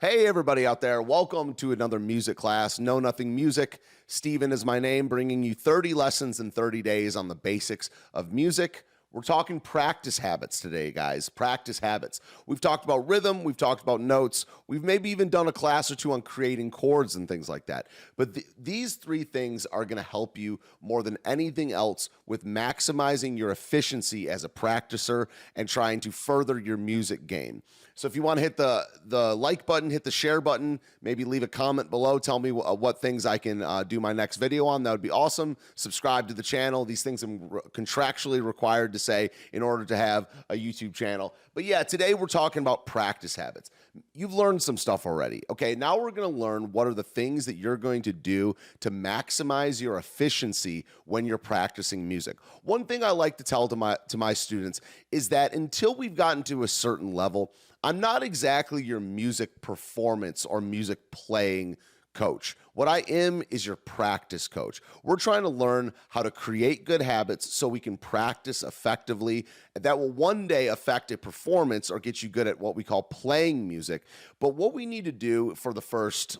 Hey, everybody out there. Welcome to another music class. Know Nothing Music. Steven is my name, bringing you 30 lessons in 30 days on the basics of music. We're talking practice habits today, guys. Practice habits. We've talked about rhythm. We've talked about notes. We've maybe even done a class or two on creating chords and things like that. But these three things are going to help you more than anything else with maximizing your efficiency as a practicer and trying to further your music game. So if you want to hit the like button, hit the share button, maybe leave a comment below. Tell me what things I can do my next video on. That would be awesome. Subscribe to the channel. These things I'm contractually required to say in order to have a YouTube channel. But yeah, today we're talking about practice habits. You've learned some stuff already. Okay, now we're going to learn what are the things that you're going to do to maximize your efficiency when you're practicing music. One thing I like to tell to my students is that until we've gotten to a certain level, I'm not exactly your music performance or music playing coach. What I am is your practice coach. We're trying to learn how to create good habits so we can practice effectively. That will one day affect a performance or get you good at what we call playing music. But what we need to do for the first,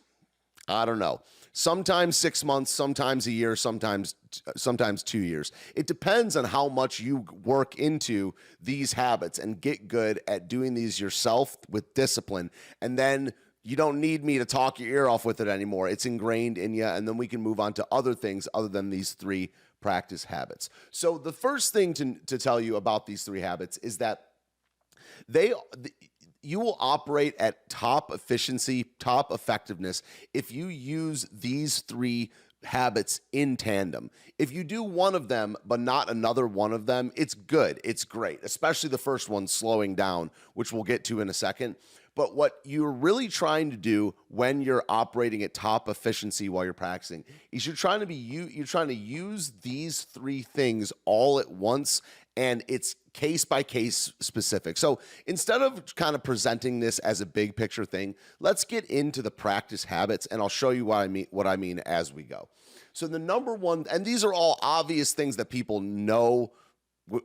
I don't know, sometimes 6 months, sometimes a year, sometimes 2 years. It depends on how much you work into these habits and get good at doing these yourself with discipline. And then you don't need me to talk your ear off with it anymore. It's ingrained in you, and then we can move on to other things other than these three practice habits. So the first thing to tell you about these three habits is that you will operate at top efficiency, top effectiveness if you use these three habits in tandem. If you do one of them but not another one of them, it's good. It's great, especially the first one, slowing down, which we'll get to in a second. But what you're really trying to do when you're operating at top efficiency while you're practicing is you're trying to use these three things all at once, and it's case by case specific. So instead of kind of presenting this as a big picture thing, let's get into the practice habits, and I'll show you what I mean as we go. So the number one, and these are all obvious things that people know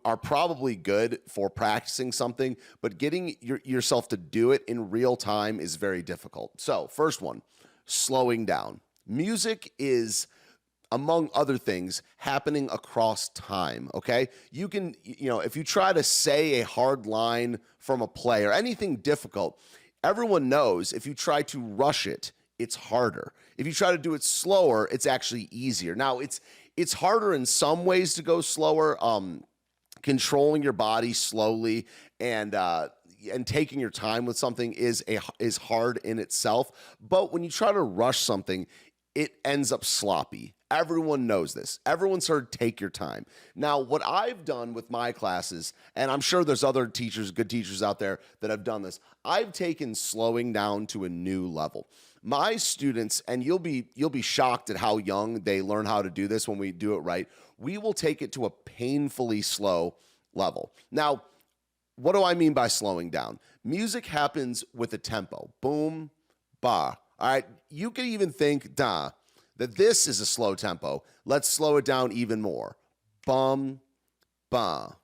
are probably good for practicing something, but getting yourself to do it in real time is very difficult. So first one, slowing down. Music is, among other things, happening across time, okay? You can, if you try to say a hard line from a play or anything difficult, everyone knows if you try to rush it, it's harder. If you try to do it slower, it's actually easier. Now, it's harder in some ways to go slower. Controlling your body slowly and taking your time with something is hard in itself. But when you try to rush something, it ends up sloppy. Everyone knows this. Everyone's heard take your time. Now, what I've done with my classes, and I'm sure there's other teachers, good teachers out there that have done this, I've taken slowing down to a new level. My students, and you'll be shocked at how young they learn how to do this when we do it right, we will take it to a painfully slow level. Now, what do I mean by slowing down? Music happens with a tempo. Boom, ba. All right, you could even think, that this is a slow tempo. Let's slow it down even more. Bum, ba.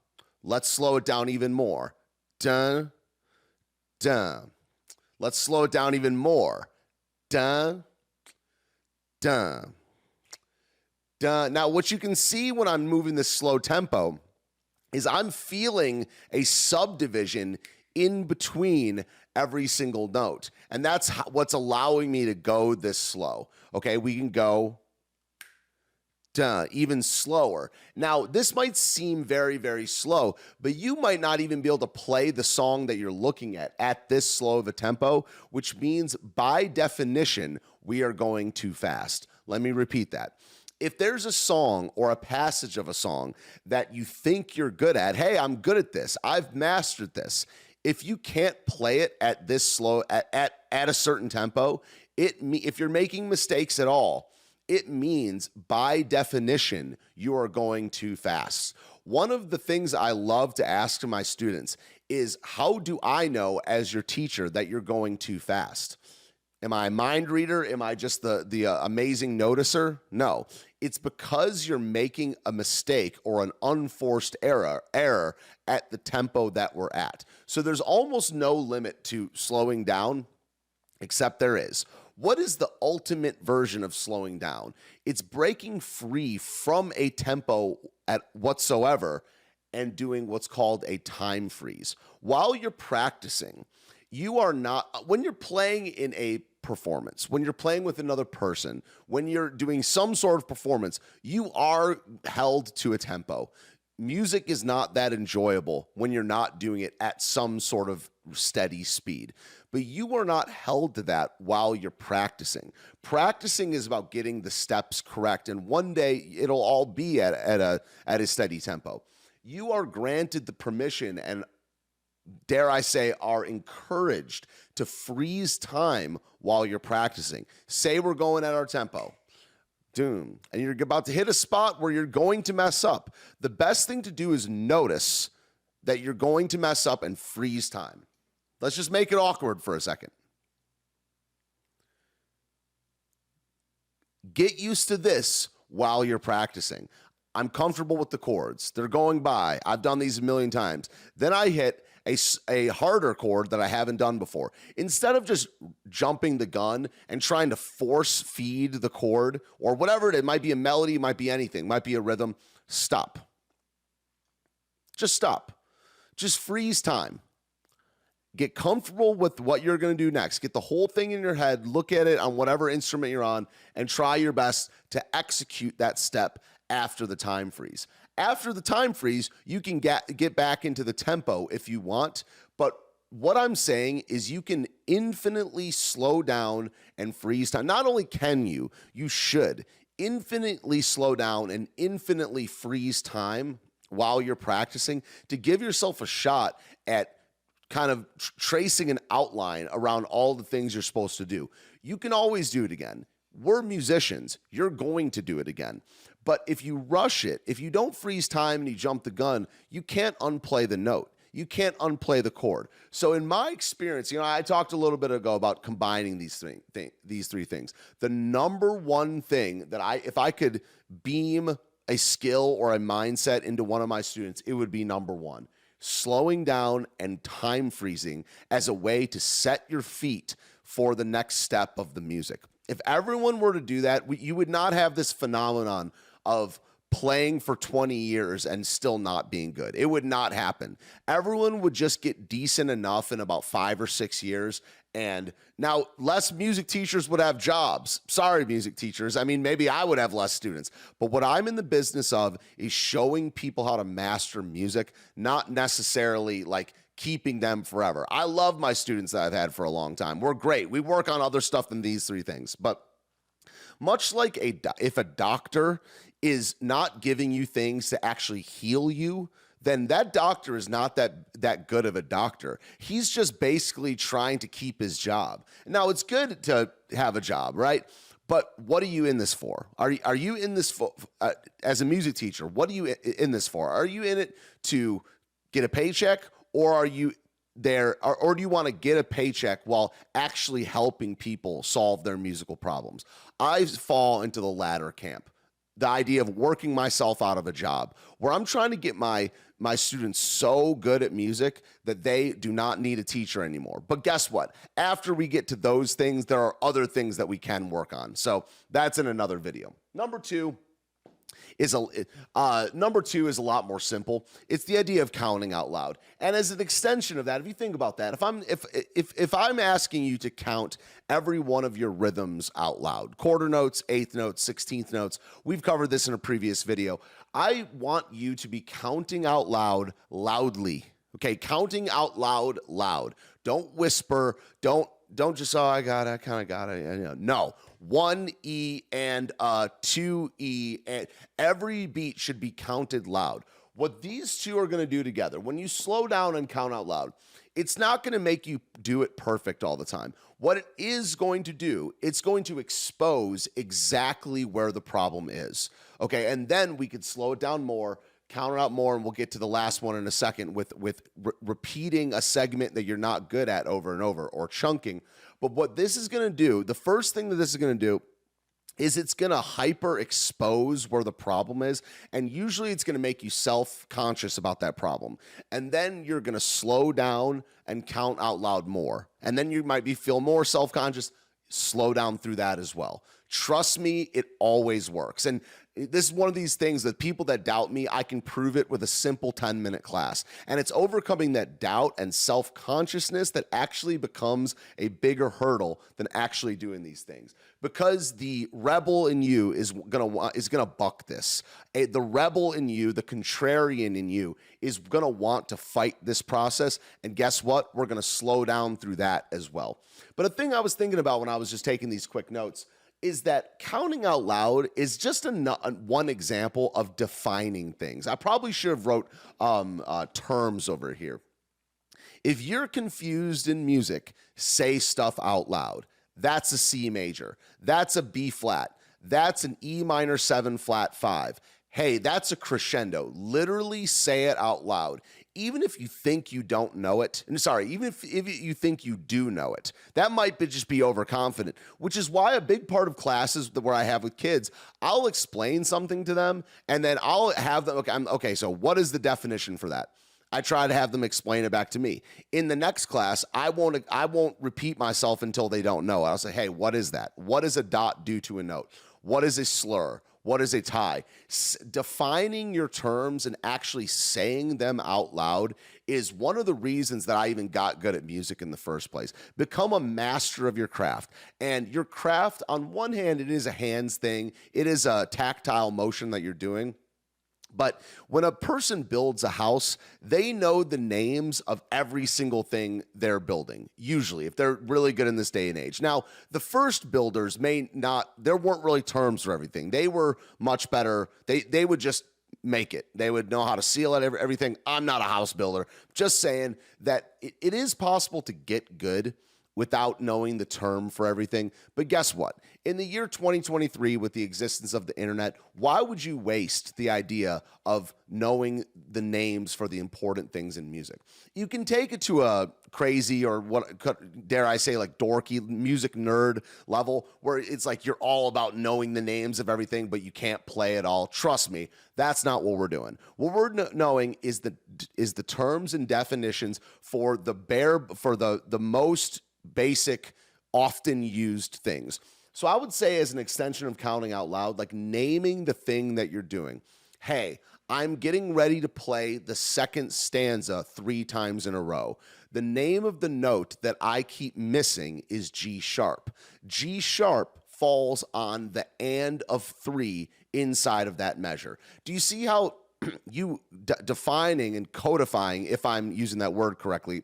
Let's slow it down even more. Dun, dun. Let's slow it down even more. Dun, dun, dun. Now, what you can see when I'm moving this slow tempo is I'm feeling a subdivision in between every single note. And that's what's allowing me to go this slow. Okay, we can go even slower. Now, this might seem very, very slow, but you might not even be able to play the song that you're looking at this slow of a tempo, which means by definition, we are going too fast. Let me repeat that. If there's a song or a passage of a song that you think you're good at, hey, I'm good at this, I've mastered this. If you can't play it at this slow, at a certain tempo, if you're making mistakes at all, it means by definition, you are going too fast. One of the things I love to ask to my students is, how do I know as your teacher that you're going too fast? Am I a mind reader? Am I just the amazing noticer? No, it's because you're making a mistake or an unforced error at the tempo that we're at. So there's almost no limit to slowing down. except there is. What is the ultimate version of slowing down? It's breaking free from a tempo at whatsoever and doing what's called a time freeze. While you're practicing, you are not, when you're playing in a performance, when you're playing with another person, when you're doing some sort of performance, you are held to a tempo. Music is not that enjoyable when you're not doing it at some sort of steady speed, but you are not held to that while you're practicing. Practicing is about getting the steps correct, and one day it'll all be at a steady tempo. You are granted the permission and, dare I say, are encouraged to freeze time while you're practicing. Say we're going at our tempo. Doom. And you're about to hit a spot where you're going to mess up. The best thing to do is notice that you're going to mess up and freeze time. Let's just make it awkward for a second. Get used to this while you're practicing. I'm comfortable with the chords. They're going by. I've done these a million times. Then I hit a harder chord that I haven't done before. Instead of just jumping the gun and trying to force feed the chord or whatever it might be, a melody, might be anything, might be a rhythm, stop. Just stop. Just freeze time. Get comfortable with what you're going to do next. Get the whole thing in your head, look at it on whatever instrument you're on, and try your best to execute that step after the time freeze. After the time freeze, you can get back into the tempo if you want, but what I'm saying is you can infinitely slow down and freeze time. Not only can you should infinitely slow down and infinitely freeze time while you're practicing to give yourself a shot at kind of tracing an outline around all the things you're supposed to do. You can always do it again. We're musicians. You're going to do it again. But if you rush it, if you don't freeze time and you jump the gun, you can't unplay the note. You can't unplay the chord. So in my experience, I talked a little bit ago about combining these three things. The number one thing that if I could beam a skill or a mindset into one of my students, it would be number one. Slowing down and time freezing as a way to set your feet for the next step of the music. If everyone were to do that, you would not have this phenomenon of playing for 20 years and still not being good. It would not happen. Everyone would just get decent enough in about 5 or 6 years. And now less music teachers would have jobs. Sorry, music teachers. I mean, maybe I would have less students. But what I'm in the business of is showing people how to master music, not necessarily like keeping them forever. I love my students that I've had for a long time. We're great. We work on other stuff than these three things. But much like if a doctor is not giving you things to actually heal you, then that doctor is not that good of a doctor. He's just basically trying to keep his job. Now, it's good to have a job, right? But what are you in this for? Are you in this for, as a music teacher, what are you in this for? Are you in it to get a paycheck, or are you there, or do you want to get a paycheck while actually helping people solve their musical problems? I fall into the latter camp. The idea of working myself out of a job where I'm trying to get my students so good at music that they do not need a teacher anymore. But guess what? After we get to those things, there are other things that we can work on. So that's in another video. Number two is a lot more simple. It's the idea of counting out loud. And as an extension of that, if you think about that, if I'm asking you to count every one of your rhythms out loud, quarter notes, eighth notes, 16th notes, we've covered this in a previous video. I want you to be counting out loud loudly. Okay, counting out loud. Don't whisper. Don't just, oh, I kind of got it. No. 1 E and 2 E, and every beat should be counted loud. What these two are going to do together, when you slow down and count out loud, it's not going to make you do it perfect all the time. What it is going to do, it's going to expose exactly where the problem is. Okay, and then we could slow it down more, count it out more, and we'll get to the last one in a second with repeating a segment that you're not good at over and over, or chunking. But what this is going to do, the first thing that this is going to do is it's going to hyper expose where the problem is. And usually it's going to make you self-conscious about that problem. And then you're going to slow down and count out loud more. And then you might feel more self-conscious, slow down through that as well. Trust me, it always works. And this is one of these things that people that doubt me, I can prove it with a simple 10-minute class. And it's overcoming that doubt and self-consciousness that actually becomes a bigger hurdle than actually doing these things. Because the rebel in you is gonna buck this. The rebel in you, the contrarian in you, is gonna want to fight this process. And guess what? We're gonna slow down through that as well. But a thing I was thinking about when I was just taking these quick notes is that counting out loud is just one example of defining things. I probably should have wrote terms over here. If you're confused in music, say stuff out loud. That's a C major. That's a B flat. That's an E minor 7 flat 5. Hey, that's a crescendo. Literally say it out loud. Even if you think you don't know it, and sorry, even if you think you do know it, that might just be overconfident, which is why a big part of classes where I have with kids, I'll explain something to them, and then I'll have them, okay, so what is the definition for that? I try to have them explain it back to me. In the next class, I won't repeat myself until they don't know. I'll say, hey, what is that? What does a dot do to a note? What is a slur? What is a tie? Defining your terms and actually saying them out loud is one of the reasons that I even got good at music in the first place. Become a master of your craft. And your craft, on one hand, it is a hands thing. It is a tactile motion that you're doing. But when a person builds a house, they know the names of every single thing they're building, usually, if they're really good in this day and age. Now, the first builders may not, there weren't really terms for everything. They were much better. They would just make it. They would know how to seal it, everything. I'm not a house builder. Just saying that it is possible to get good without knowing the term for everything. But guess what? In the year 2023, with the existence of the internet, why would you waste the idea of knowing the names for the important things in music? You can take it to a crazy, or what, dare I say, like dorky music nerd level, where it's like you're all about knowing the names of everything, but you can't play it all. Trust me, that's not what we're doing. What we're knowing is the terms and definitions for the most basic, often used things. So I would say, as an extension of counting out loud, like naming the thing that you're doing. Hey, I'm getting ready to play the second stanza 3 times in a row. The name of the note that I keep missing is G sharp. G sharp falls on the and of 3 inside of that measure. Do you see how you defining and codifying, if I'm using that word correctly,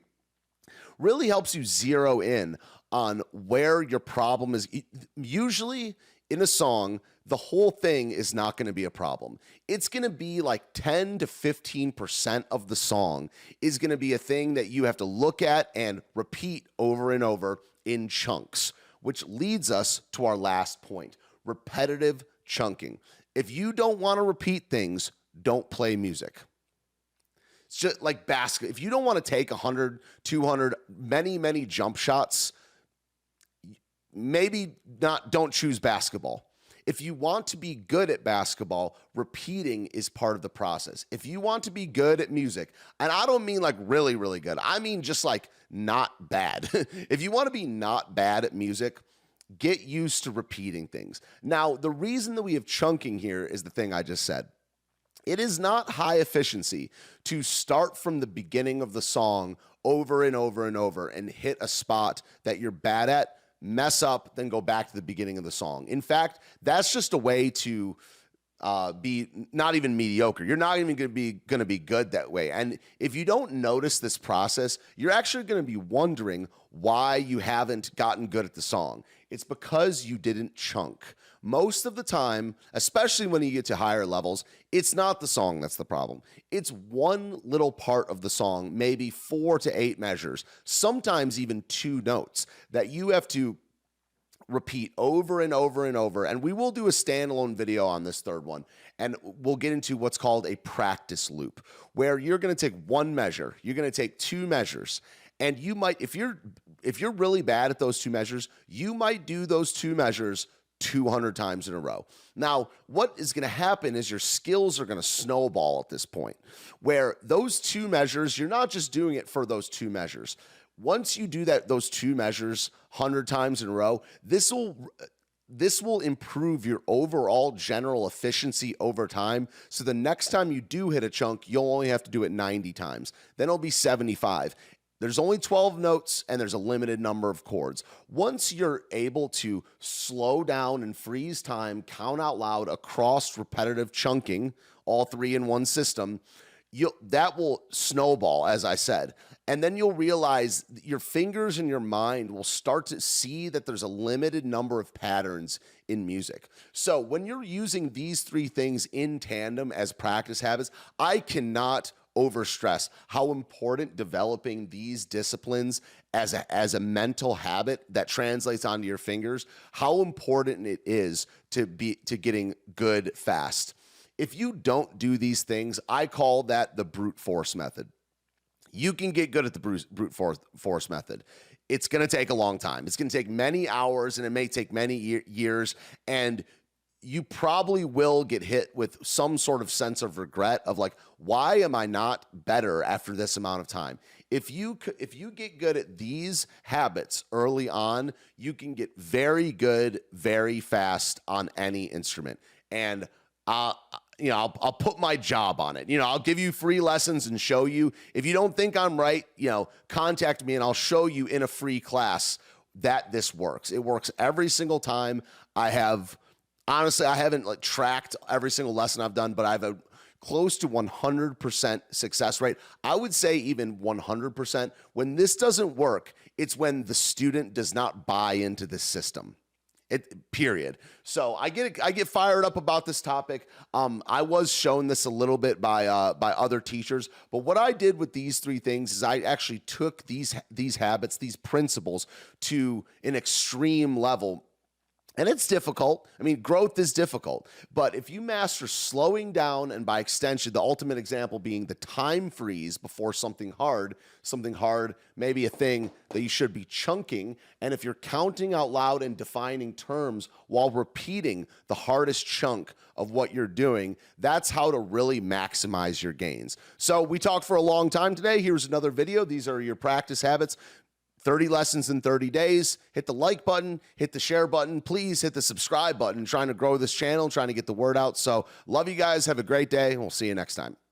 really helps you zero in on where your problem is. Usually in a song, the whole thing is not going to be a problem. It's going to be like 10 to 15% of the song is going to be a thing that you have to look at and repeat over and over in chunks, which leads us to our last point: repetitive chunking. If you don't want to repeat things, don't play music. It's just like basketball. If you don't want to take 100, 200, many jump shots, don't choose basketball. If you want to be good at basketball, repeating is part of the process. If you want to be good at music, and I don't mean like really, really good, I mean just like not bad. If you want to be not bad at music, get used to repeating things. Now, the reason that we have chunking here is the thing I just said. It is not high efficiency to start from the beginning of the song over and over and over and hit a spot that you're bad at, mess up, then go back to the beginning of the song. In fact, that's just a way to be not even mediocre. You're not even going to be good that way. And if you don't notice this process, you're actually going to be wondering why you haven't gotten good at the song. It's because you didn't chunk. Most of the time, especially when you get to higher levels, it's not the song that's the problem. It's one little part of the song, maybe 4 to 8 measures, sometimes even 2 notes that you have to repeat over and over and over. And we will do a standalone video on this third one, and we'll get into what's called a practice loop, where you're going to take 1 measure, you're going to take 2 measures, and you might, if you're really bad at those 2 measures, you might do those 2 measures 200 times in a row. Now, what is going to happen is your skills are going to snowball at this point, where those two measures, you're not just doing it for those two measures. Once you do those two measures 100 times in a row, this will improve your overall general efficiency over time. So the next time you do hit a chunk, you'll only have to do it 90 times. Then it'll be 75. There's only 12 notes and there's a limited number of chords. Once you're able to slow down and freeze time, count out loud across repetitive chunking, all three in one system, that will snowball, as I said. And then you'll realize your fingers and your mind will start to see that there's a limited number of patterns in music. So when you're using these three things in tandem as practice habits, I cannot overstress how important developing these disciplines as a mental habit that translates onto your fingers, how important it is to getting good fast. If you don't do these things, I call that the brute force method. You can get good at the brute force method. It's going to take a long time. It's going to take many hours, and it may take many years, and you probably will get hit with some sort of sense of regret of like, why am I not better after this amount of time? If you get good at these habits early on, you can get very good very fast on any instrument. And I'll put my job on it. I'll give you free lessons and show you. If you don't think I'm right, contact me and I'll show you in a free class that this works. It works every single time. Honestly, I haven't tracked every single lesson I've done, but I have a close to 100% success rate. I would say even 100%. When this doesn't work, it's when the student does not buy into the system. Period. So I get fired up about this topic. I was shown this a little bit by other teachers, but what I did with these three things is I actually took these habits, these principles, to an extreme level. And it's difficult. I mean, growth is difficult. But if you master slowing down, and by extension, the ultimate example being the time freeze before something hard, maybe a thing that you should be chunking. And if you're counting out loud and defining terms while repeating the hardest chunk of what you're doing, that's how to really maximize your gains. So we talked for a long time today. Here's another video. These are your practice habits. 30 lessons in 30 days. Hit the like button, hit the share button. Please hit the subscribe button. I'm trying to grow this channel, trying to get the word out. So love you guys. Have a great day. We'll see you next time.